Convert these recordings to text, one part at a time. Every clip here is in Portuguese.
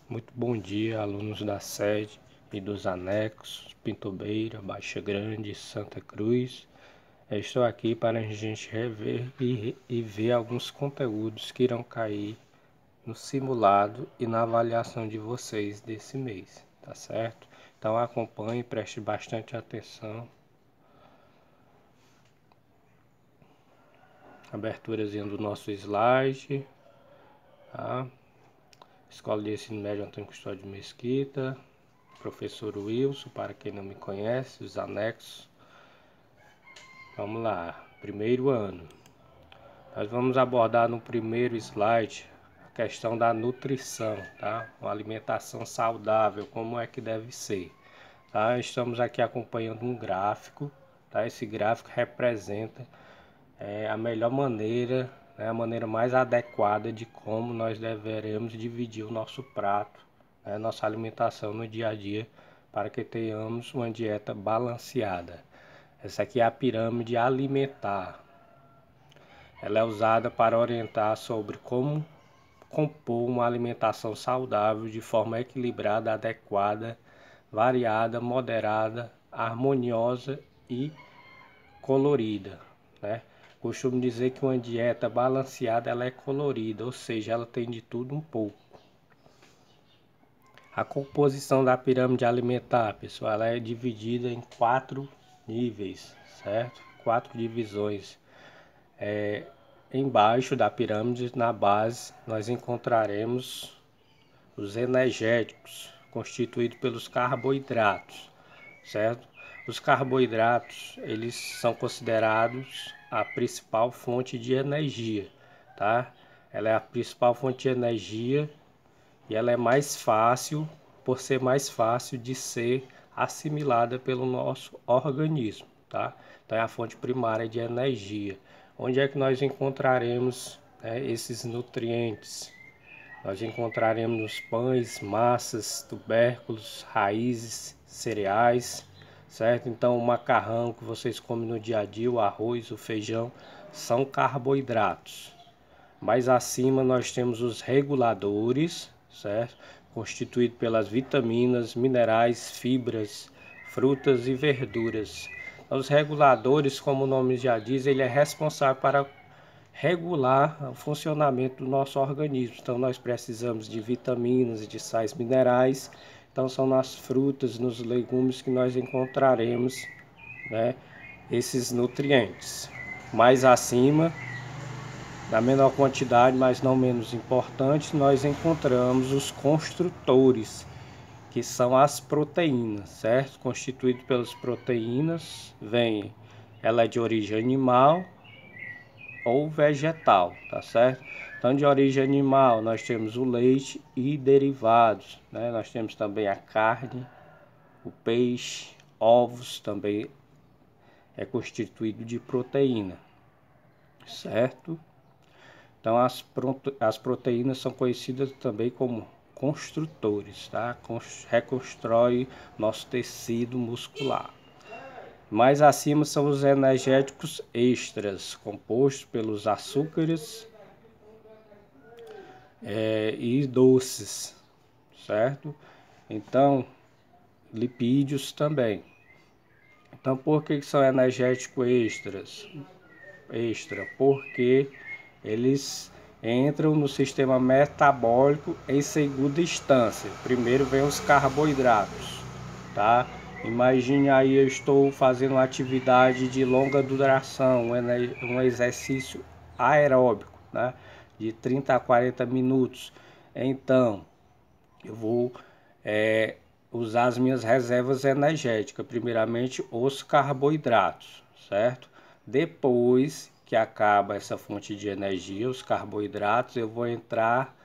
Muito bom dia, alunos da sede e dos anexos, Pintobeira, Baixa Grande, Santa Cruz. Estou aqui para a gente rever e ver alguns conteúdos que irão cair no simulado e na avaliação de vocês desse mês, tá certo? Então acompanhe, preste bastante atenção. Aberturazinha do nosso slide, tá? Escola de Ensino Médio Antônio Custódio de Mesquita, professor Wilson, para quem não me conhece, os anexos. Vamos lá, primeiro ano. Nós vamos abordar no primeiro slide a questão da nutrição, tá? Uma alimentação saudável, como é que deve ser, tá? Estamos aqui acompanhando um gráfico, tá? Esse gráfico representa a melhor maneira, né? A maneira mais adequada de como nós deveremos dividir o nosso prato, né? Nossa alimentação no dia a dia, para que tenhamos uma dieta balanceada. Essa aqui é a pirâmide alimentar. Ela é usada para orientar sobre como compor uma alimentação saudável de forma equilibrada, adequada, variada, moderada, harmoniosa e colorida, né? Costumo dizer que uma dieta balanceada ela é colorida, ou seja, ela tem de tudo um pouco. A composição da pirâmide alimentar, pessoal, ela é dividida em 4 níveis, certo? 4 divisões. Embaixo da pirâmide, na base, nós encontraremos os energéticos, constituídos pelos carboidratos, certo? Os carboidratos, eles são considerados a principal fonte de energia, tá? Ela é a principal fonte de energia e ela é mais fácil, por ser mais fácil de ser assimilada pelo nosso organismo, tá? Então é a fonte primária de energia. Onde é que nós encontraremos, né, esses nutrientes? Nós encontraremos nos pães, massas, tubérculos, raízes, cereais, certo? Então o macarrão que vocês comem no dia a dia, o arroz, o feijão, são carboidratos. Mais acima nós temos os reguladores, certo? Constituído pelas vitaminas, minerais, fibras, frutas e verduras. Os reguladores, como o nome já diz, ele é responsável para regular o funcionamento do nosso organismo. Então nós precisamos de vitaminas, de sais minerais. Então são nas frutas, nos legumes que nós encontraremos, né, esses nutrientes. Mais acima, na menor quantidade, mas não menos importante, nós encontramos os construtores, que são as proteínas, certo? Constituído pelas proteínas, ela é de origem animal ou vegetal, tá certo? Então, de origem animal, nós temos o leite e derivados, né? Nós temos também a carne, o peixe, ovos também é constituído de proteína, certo? Então as proteínas são conhecidas também como construtores, tá? Reconstrói nosso tecido muscular. Mais acima são os energéticos extras, compostos pelos açúcares e doces, certo? Então, lipídios também. Então, por que são energéticos extra? Porque eles entram no sistema metabólico em segunda instância. Primeiro vem os carboidratos, tá? Imagine aí, eu estou fazendo uma atividade de longa duração, um exercício aeróbico, né? De 30 a 40 minutos. Então, eu vou usar as minhas reservas energéticas, primeiramente os carboidratos, certo? Depois que acaba essa fonte de energia, os carboidratos, eu vou entrar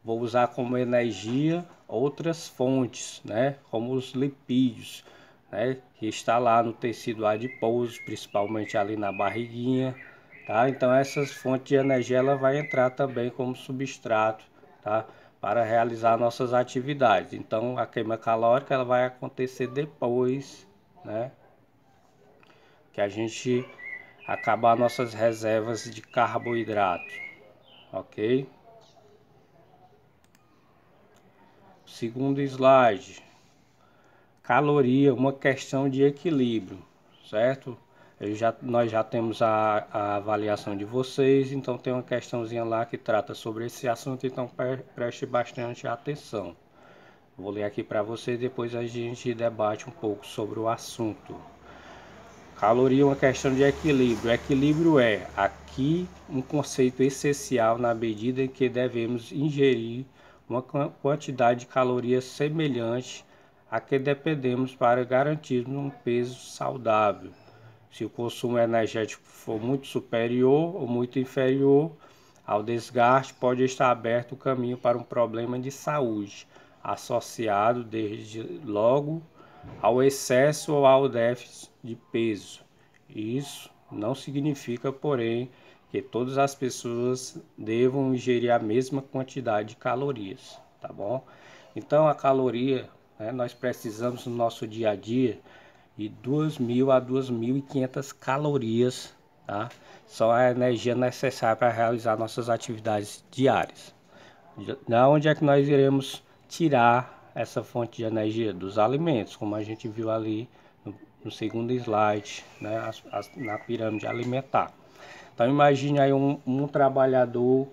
vou usar como energia outras fontes, né? Como os lipídios, né? Que está lá no tecido adiposo, principalmente ali na barriguinha, tá? Então essas fontes de energia ela vai entrar também como substrato, tá? Para realizar nossas atividades. Então a queima calórica ela vai acontecer depois, né? Que a gente acabar nossas reservas de carboidrato, ok? Segundo slide, caloria, uma questão de equilíbrio, certo? Nós já temos a avaliação de vocês, então tem uma questãozinha lá que trata sobre esse assunto, então preste bastante atenção. Vou ler aqui para vocês, depois a gente debate um pouco sobre o assunto. Caloria é uma questão de equilíbrio. Equilíbrio é aqui um conceito essencial na medida em que devemos ingerir uma quantidade de calorias semelhante a que dependemos para garantirmos um peso saudável. Se o consumo energético for muito superior ou muito inferior ao desgaste, pode estar aberto o caminho para um problema de saúde, associado desde logo ao excesso ou ao déficit de peso. Isso não significa, porém, que todas as pessoas devam ingerir a mesma quantidade de calorias, tá bom? Então a caloria, né, nós precisamos no nosso dia a dia de 2.000 a 2.500 calorias, tá? Só a energia necessária para realizar nossas atividades diárias. Da onde é que nós iremos tirar essa fonte de energia? Dos alimentos, como a gente viu ali no segundo slide, né? Na pirâmide alimentar. Então imagine aí um trabalhador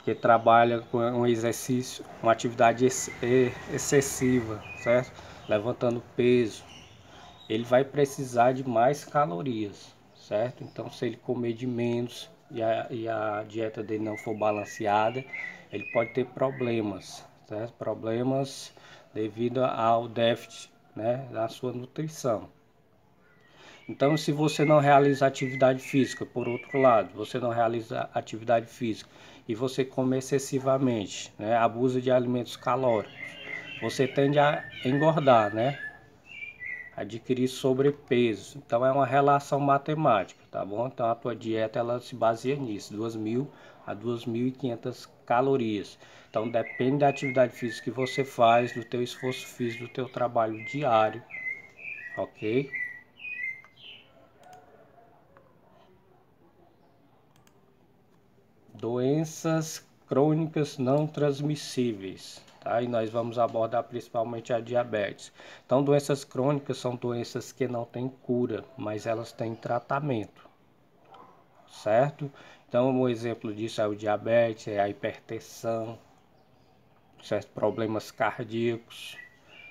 que trabalha com um exercício, uma atividade excessiva, certo? Levantando peso, ele vai precisar de mais calorias, certo? Então, se ele comer de menos e a dieta dele não for balanceada, ele pode ter problemas, certo? Problemas devido ao déficit, né, da sua nutrição. Então, se você não realiza atividade física, por outro lado, você não realiza atividade física e você come excessivamente, né, abusa de alimentos calóricos, você tende a engordar, né? Adquirir sobrepeso. Então é uma relação matemática, tá bom? Então a tua dieta ela se baseia nisso, 2.000 a 2.500 calorias. Então depende da atividade física que você faz, do teu esforço físico, do teu trabalho diário, ok? Doenças crônicas não transmissíveis. Tá? E nós vamos abordar principalmente a diabetes. Então, doenças crônicas são doenças que não têm cura, mas elas têm tratamento, certo? Então, um exemplo disso é o diabetes, é a hipertensão, certo? Problemas cardíacos.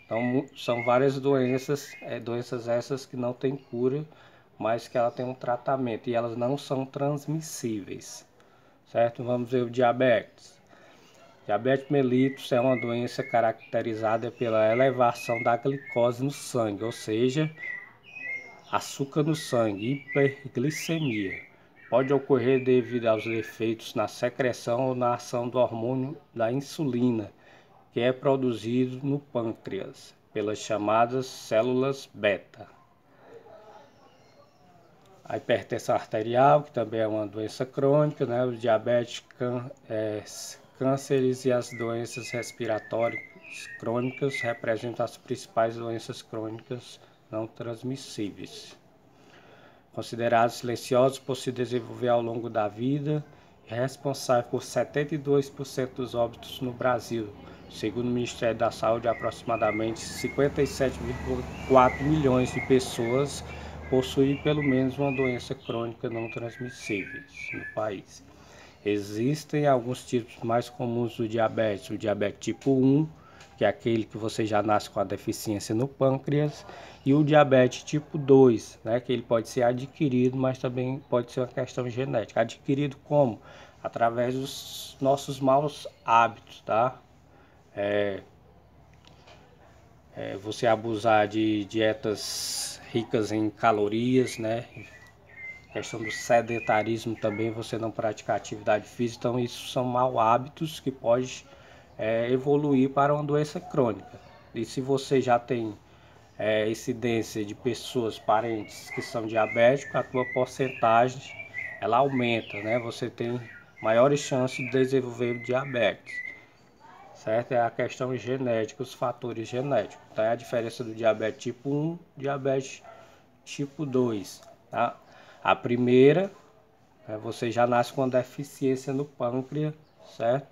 Então, são várias doenças, doenças essas que não têm cura, mas que ela tem um tratamento e elas não são transmissíveis, certo? Vamos ver o diabetes. Diabetes mellitus é uma doença caracterizada pela elevação da glicose no sangue, ou seja, açúcar no sangue, hiperglicemia. Pode ocorrer devido aos defeitos na secreção ou na ação do hormônio da insulina, que é produzido no pâncreas pelas chamadas células beta. A hipertensão arterial, que também é uma doença crônica, né? O diabetes, cânceres e as doenças respiratórias crônicas representam as principais doenças crônicas não transmissíveis. Considerados silenciosos por se desenvolver ao longo da vida, responsável por 72% dos óbitos no Brasil. Segundo o Ministério da Saúde, aproximadamente 57,4 milhões de pessoas possuem pelo menos uma doença crônica não transmissível no país. Existem alguns tipos mais comuns do diabetes. O diabetes tipo 1, que é aquele que você já nasce com a deficiência no pâncreas, e o diabetes tipo 2, né, que ele pode ser adquirido, mas também pode ser uma questão genética. Adquirido como? Através dos nossos maus hábitos, tá? Você abusar de dietas ricas em calorias, né? Questão do sedentarismo também, você não praticar atividade física, então isso são maus hábitos que pode evoluir para uma doença crônica. E se você já tem incidência de pessoas, parentes que são diabéticos, a tua porcentagem ela aumenta, né? Você tem maiores chances de desenvolver diabetes, certo? É a questão genética, os fatores genéticos. Então é a diferença do diabetes tipo 1 e diabetes tipo 2, tá? A primeira, você já nasce com deficiência no pâncreas, certo?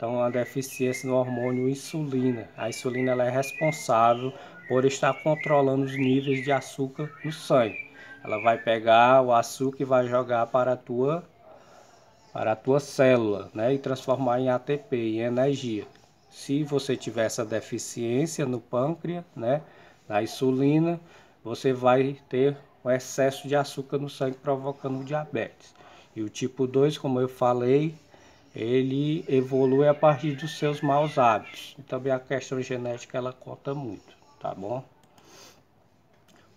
Então, uma deficiência no hormônio insulina. A insulina ela é responsável por estar controlando os níveis de açúcar no sangue. Ela vai pegar o açúcar e vai jogar para a tua célula, né, e transformar em ATP, em energia. Se você tiver essa deficiência no pâncreas, né, na insulina, você vai ter um excesso de açúcar no sangue provocando diabetes. E o tipo 2, como eu falei, ele evolui a partir dos seus maus hábitos. E também a questão genética ela conta muito, tá bom?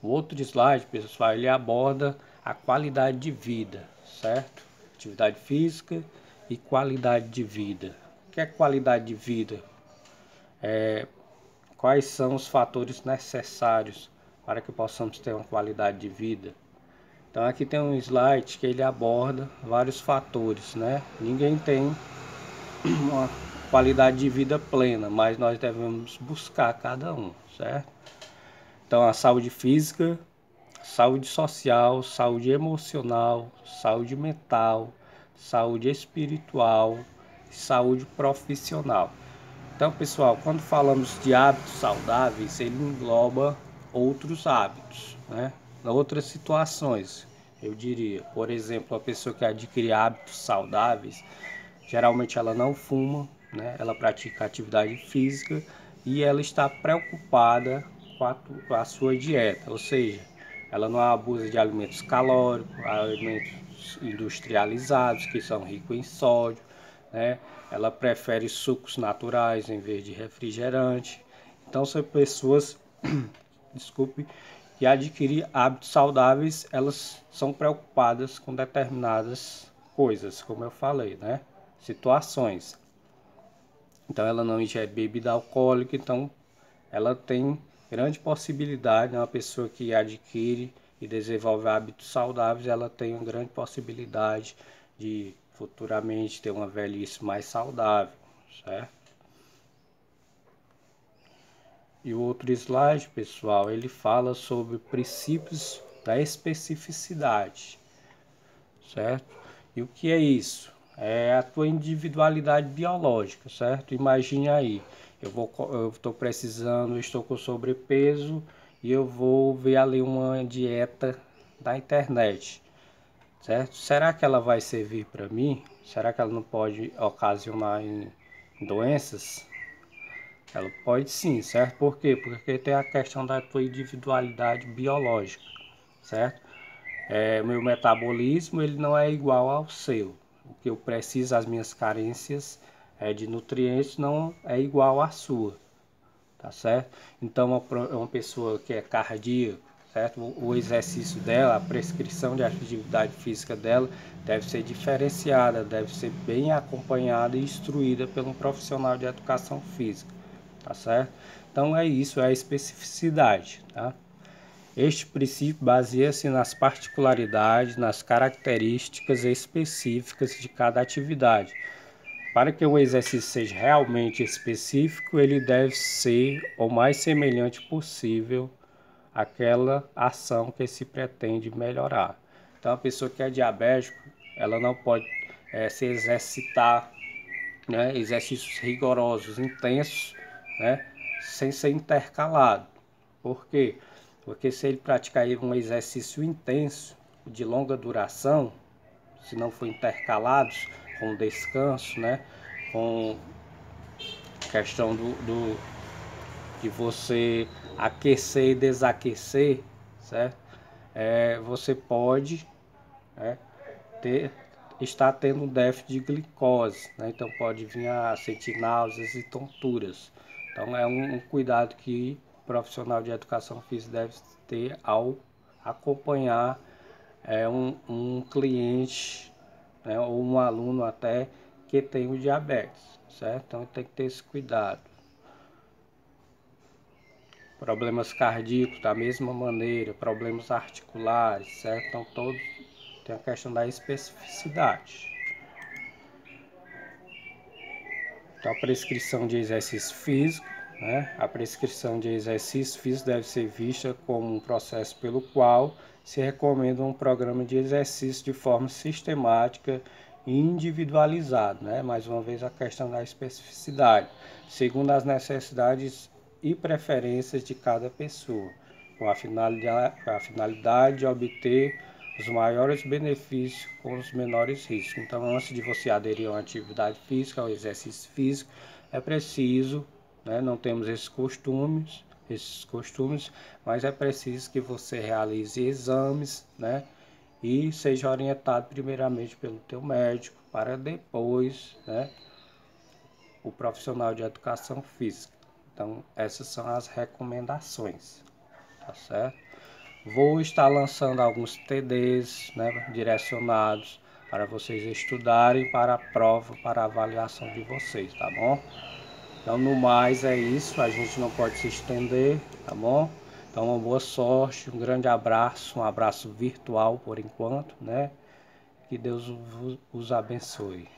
O outro slide, pessoal, ele aborda a qualidade de vida, certo? Atividade física e qualidade de vida. O que é qualidade de vida? Quais são os fatores necessários para que possamos ter uma qualidade de vida? Então aqui tem um slide que ele aborda vários fatores, né? Ninguém tem uma qualidade de vida plena, mas nós devemos buscar cada um, certo? Então a saúde física, saúde social, saúde emocional, saúde mental, saúde espiritual, saúde profissional. Então, pessoal, quando falamos de hábitos saudáveis, ele engloba outros hábitos, né? Outras situações, eu diria. Por exemplo, a pessoa que adquire hábitos saudáveis, geralmente ela não fuma, né? Ela pratica atividade física e ela está preocupada com a sua dieta, ou seja, ela não abusa de alimentos calóricos, alimentos industrializados que são ricos em sódio, né? Ela prefere sucos naturais em vez de refrigerante. Então são pessoas, desculpe, que adquirir hábitos saudáveis, elas são preocupadas com determinadas coisas, como eu falei, né? Situações. Então ela não ingere bebida alcoólica, então ela tem grande possibilidade, né? Uma pessoa que adquire e desenvolve hábitos saudáveis, ela tem uma grande possibilidade de futuramente ter uma velhice mais saudável, certo? E o outro slide, pessoal, ele fala sobre princípios da especificidade, certo? E o que é isso? É a tua individualidade biológica, certo? Imagine aí, eu estou precisando, estou com sobrepeso e eu vou ver ali uma dieta da internet, certo? Será que ela vai servir para mim? Será que ela não pode ocasionar em doenças? Ela pode sim, certo? Por quê? Porque tem a questão da tua individualidade biológica, certo? Meu metabolismo ele não é igual ao seu. O que eu preciso, as minhas carências de nutrientes não é igual à sua, tá certo? Então uma pessoa que é cardíaca, certo? O exercício dela, a prescrição de atividade física dela deve ser diferenciada, deve ser bem acompanhada e instruída por um profissional de educação física, tá certo? Então é isso, é a especificidade, tá? Este princípio baseia-se nas particularidades, nas características específicas de cada atividade. Para que o exercício seja realmente específico, ele deve ser o mais semelhante possível àquela ação que se pretende melhorar. Então, a pessoa que é diabética, ela não pode se exercitar, né, exercícios rigorosos, intensos, né, sem ser intercalado. Por quê? Porque se ele praticar um exercício intenso, de longa duração, se não for intercalados com descanso, né, com questão de você aquecer e desaquecer, certo? Você pode, né, estar tendo um déficit de glicose, né? Então pode vir a sentir náuseas e tonturas. Então é um cuidado que o profissional de educação física deve ter ao acompanhar um cliente, né, ou um aluno até que tem o diabetes, certo? Então tem que ter esse cuidado. Problemas cardíacos da mesma maneira, problemas articulares, certo? Então todos tem a questão da especificidade. Então a prescrição de exercício físico, né? A prescrição de exercício físico deve ser vista como um processo pelo qual se recomenda um programa de exercício de forma sistemática individualizado, né? Mais uma vez a questão da especificidade, segundo as necessidades e preferências de cada pessoa, com a finalidade de obter os maiores benefícios com os menores riscos. Então, antes de você aderir a uma atividade física, ao exercício físico, é preciso, né? Não temos esses costumes, mas é preciso que você realize exames, né? E seja orientado primeiramente pelo teu médico, para depois, né, o profissional de educação física. Então, essas são as recomendações, tá certo? Vou estar lançando alguns TDs, né, direcionados para vocês estudarem para a prova, para a avaliação de vocês, tá bom? Então, no mais é isso, a gente não pode se estender, tá bom? Então, uma boa sorte, um grande abraço, um abraço virtual por enquanto, né? Que Deus os abençoe.